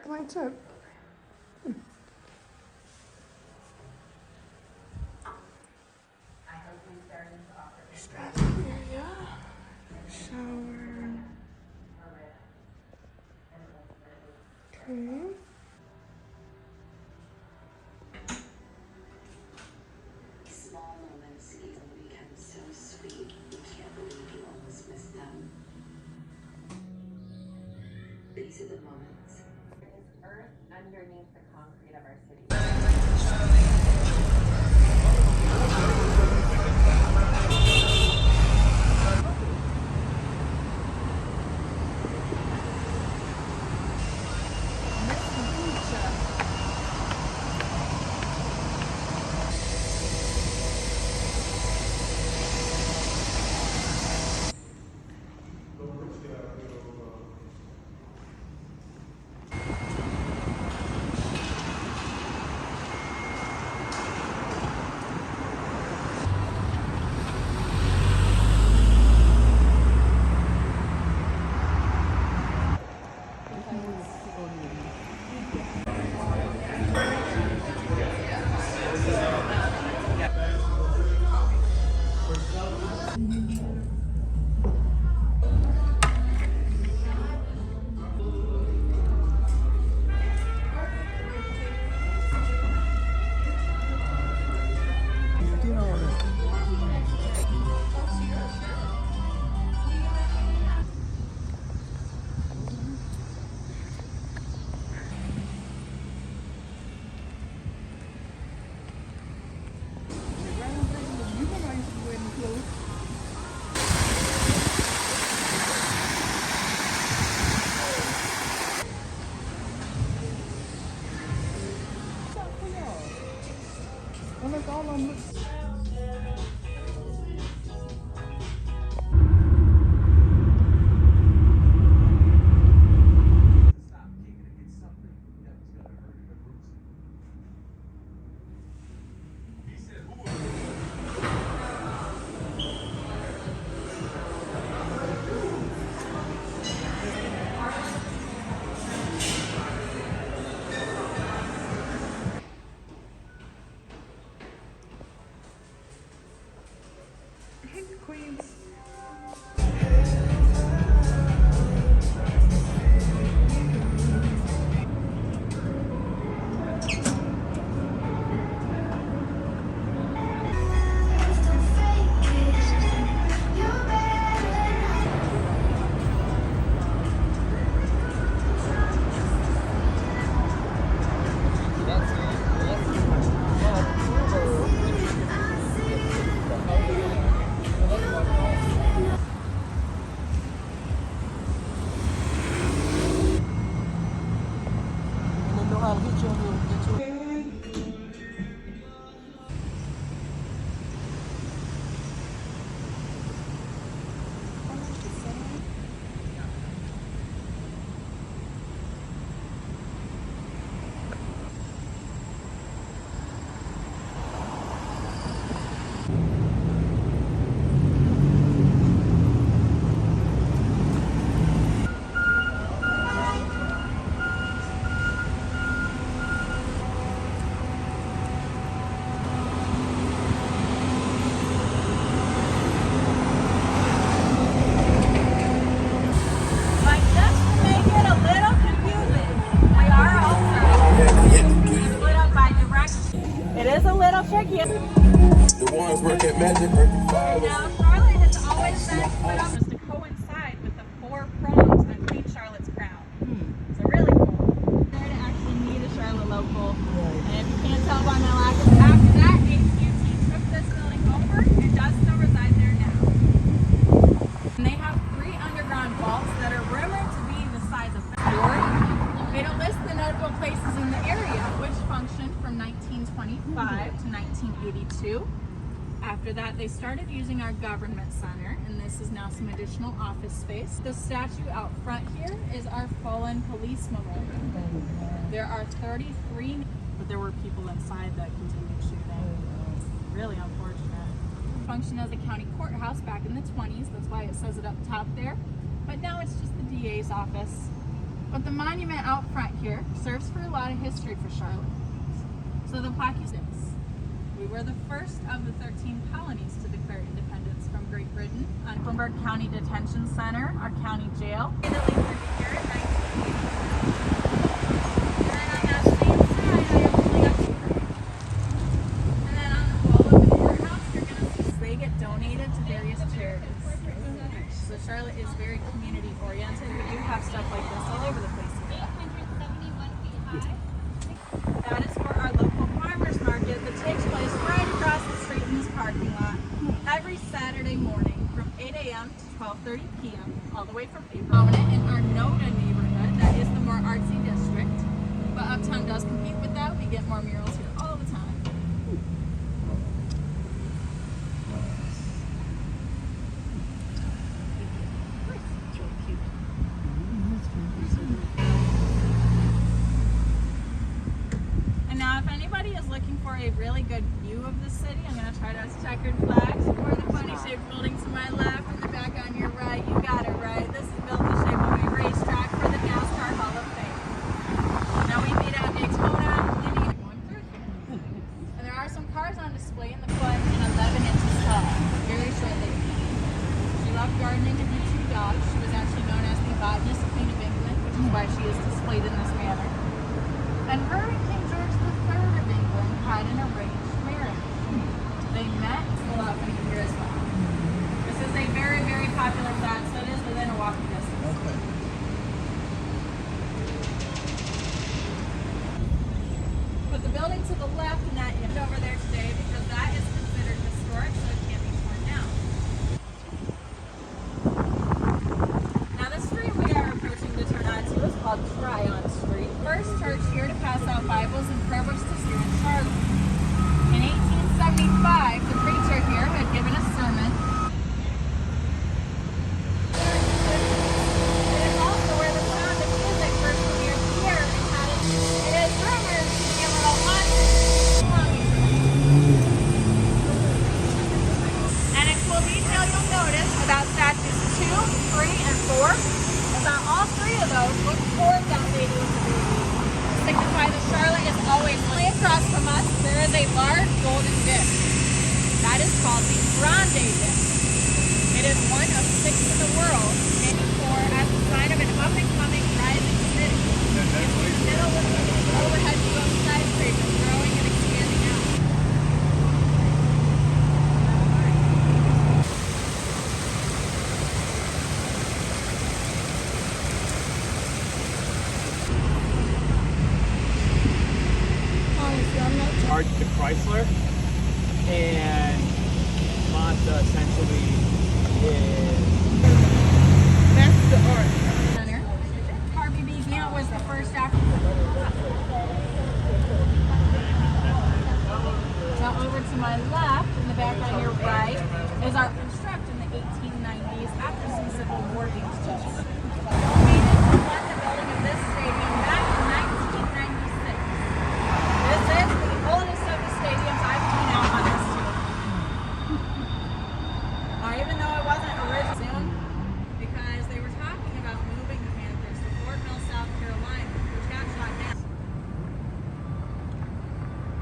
My tip. Bathroom area. Shower. Okay. Small moments even become so sweet, you can't believe you almost missed them. These are the moments. There is earth underneath the concrete of our city. Queens. It is a little tricky. The ones work at Magic Now, Charlotte has always been put up just to coincide with the 4 prongs on Queen Charlotte's crown. So really cool. There to actually meet a Charlotte local. And if you can't tell by my lack of after that, AT&T took this building over and does still reside there now. And they have 3 underground vaults that are rumored to be the size of Ford. They don't list the notable places in the area which functioned from 1925 to 1982. After that, they started using our government center, and this is now some additional office space. The statue out front here is our fallen police memorial. There are 33, but there were people inside that continued shooting. Really unfortunate. Functioned as a county courthouse back in the 20s. That's why it says it up top there. But now it's just the DA's office. But the monument out front here serves for a lot of history for Charlotte. So the plaque is this. We were the first of the 13 colonies to declare independence from Great Britain. On Mecklenburg County Detention Center, our county jail. And then on that same side, I have only got two. And then on the wall of the courthouse, you're going to see they get donated to various charities. So Charlotte is very community oriented. We do have stuff like this all over the place here. 871 feet high. That is for our local farmers market that takes place right across the street in this parking lot every Saturday morning from 8 a.m. to 12:30 p.m. all the way from April. In our Noda neighborhood, that is the more artsy district, but Uptown does compete with that. We get more murals here all the time. Now, if anybody is looking for a really good view of the city, I'm going to try those checkered flags for the funny shaped building to my left and the back on your right. You got it right. This is built in the shape of a racetrack for the NASCAR Hall of Fame. Now we meet at Daytona, Indy, going through here. And there are some cars on display in the foot and 11 inches tall. Very short lady. She loved gardening and had 2 dogs. She was actually known as the botanist Queen of England, which is why she is displayed in this manner. And her and King George III of England had an arranged marriage. They met while out here as well. This is a very, very popular fact, so it is within a walking distance. Okay. Put the building to the left and that end over there today because that is considered historic, so it can't be torn down. Now the street we are approaching to turn onto is called Tryon Street. First church here to pass out Bibles and prayer books to here in Charlotte. In 1875, the preacher here had given a sermon. It is also where the sound of music first appeared here and had it is rumored to be a little haunted. Annexable detail you'll notice about statues 2, 3, and 4 is that all 3 of those look toward that lady with the baby. Signify that Charlotte is always across from us. There is a large golden dish. That is called the Grande dish. It is one of 6 in the world, named for as a sign of an up-and-coming rising city. It's in the middle of the overhead dome skyscraper, growing and expanding out. Art to Chrysler, and Mazda essentially is. That's the art. Harvey B. Gantt was the first actor. Now over to my left, in the back on your right, is our construct in the 1890s after some Civil War injustice. Donated to fund the building of this stadium back in 1996. This is the oldest of the stadiums I've seen out on this tour. Even though it wasn't original soon, because they were talking about moving the Panthers to Fort Mill, South Carolina, which got shot down.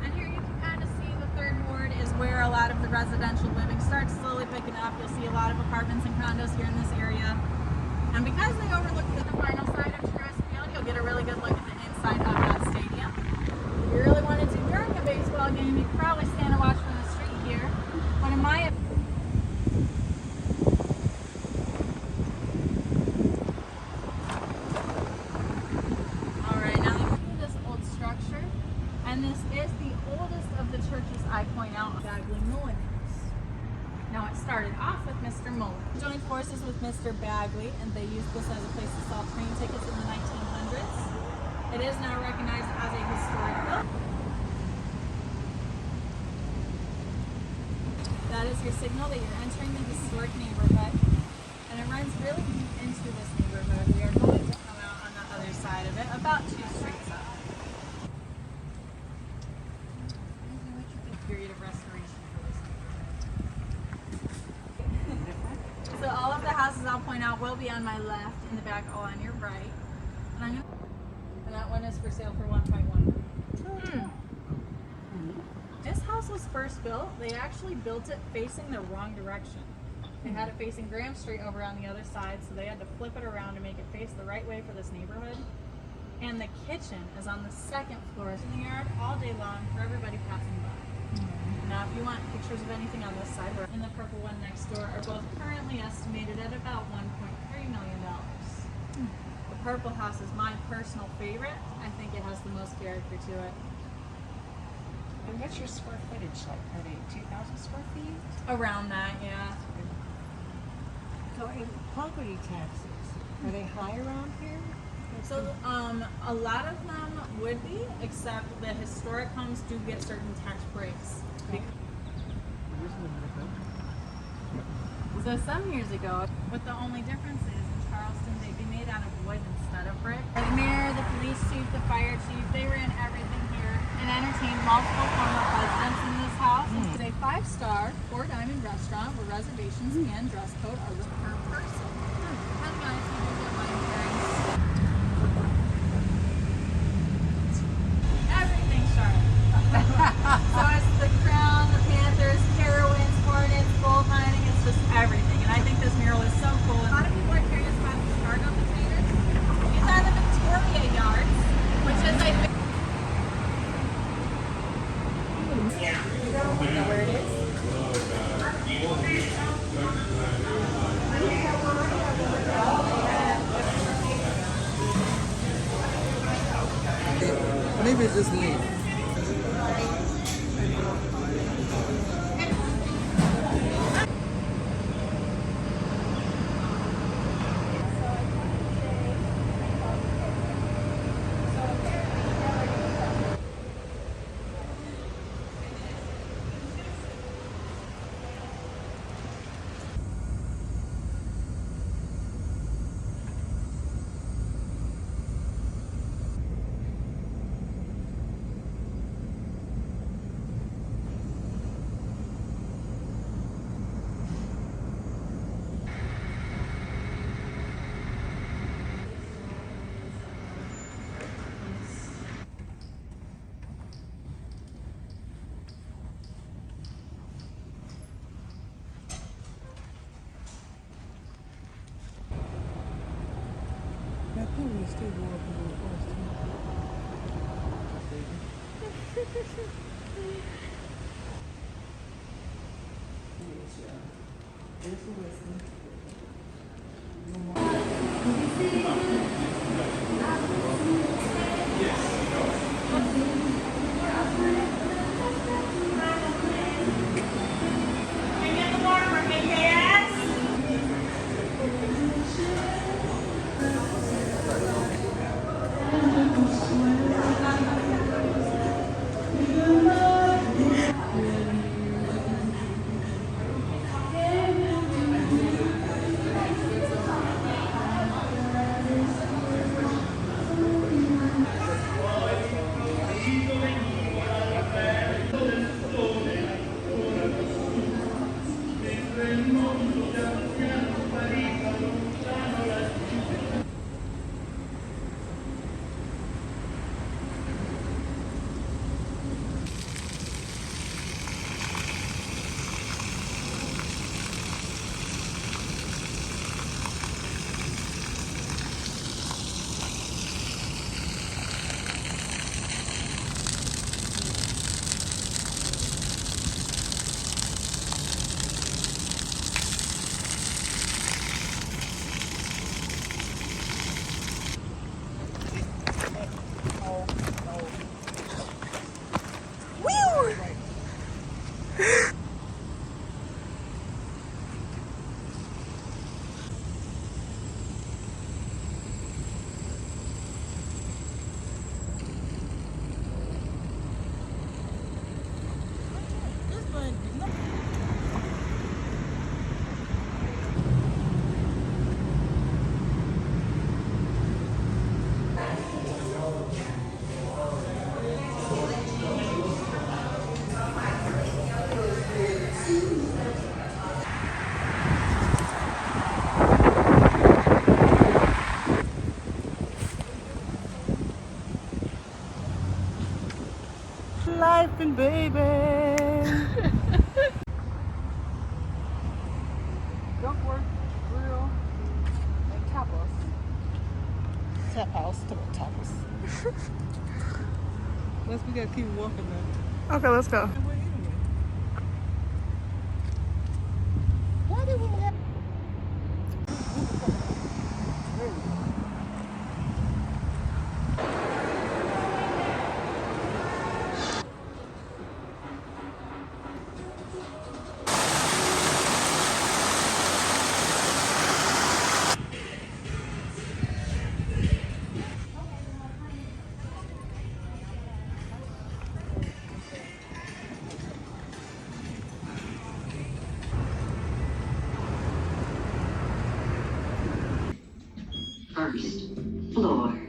And here you can kind of see the 3rd Ward is where a lot of the residential living starts slowly picking up. You'll see a lot of apartments and condos here in this area. And because they overlook the final side of Truist Field, you'll get a really good look at the inside of that stadium. If you really wanted to during a baseball game, you could probably stand and watch from the street here. But in my opinion, and this is the oldest of the churches I point out, Bagley Milliners. Now it started off with Mr. Muller. He joined forces with Mr. Bagley and they used this as a place to sell train tickets in the 1900s. It is now recognized as a historic building. That is your signal that you're entering the historic neighborhood. And it runs really deep into this neighborhood. We are going to come out on the other side of it, about 2 streets up. Period of restoration for this neighborhood. So all of the houses I'll point out will be on my left, in the back all on your right. And that one is for sale for 1.1. This house was first built. They actually built it facing the wrong direction. They had it facing Graham Street over on the other side, so they had to flip it around to make it face the right way for this neighborhood. And the kitchen is on the second floor. It's in the yard all day long for everybody passing by. Now, if you want pictures of anything on this side, and the purple one next door are both currently estimated at about $1.3 million. The purple house is my personal favorite. I think it has the most character to it. And what's your square footage like? Are they 2,000 square feet? Around that, yeah. So in property taxes, are they high around here? So, a lot of them would be, except the historic homes do get certain tax breaks. So some years ago, but the only difference is in Charleston, they'd be made out of wood instead of brick. The mayor, the police chief, the fire chief, they ran everything here and entertained multiple former presidents in this house. It's a 5-star, 4-diamond restaurant where reservations and dress code are per person. And guys, you do get wine pairings. Everything Charlotte. So it's the Crown, the Panthers, Carowinds, Hornets, bullfighting, it's just everything. And I think this mural is so cool. A lot of people are curious about the cargo containers. These are the Victoria yards, which is a big... Where it is? Maybe it's just me. I think we still go up a little again, baby. Duckworth Grill and Tapas. Tap house, tapas. Unless we gotta keep walking now. Okay, let's go. And we're anyway. Why did we have? First floor.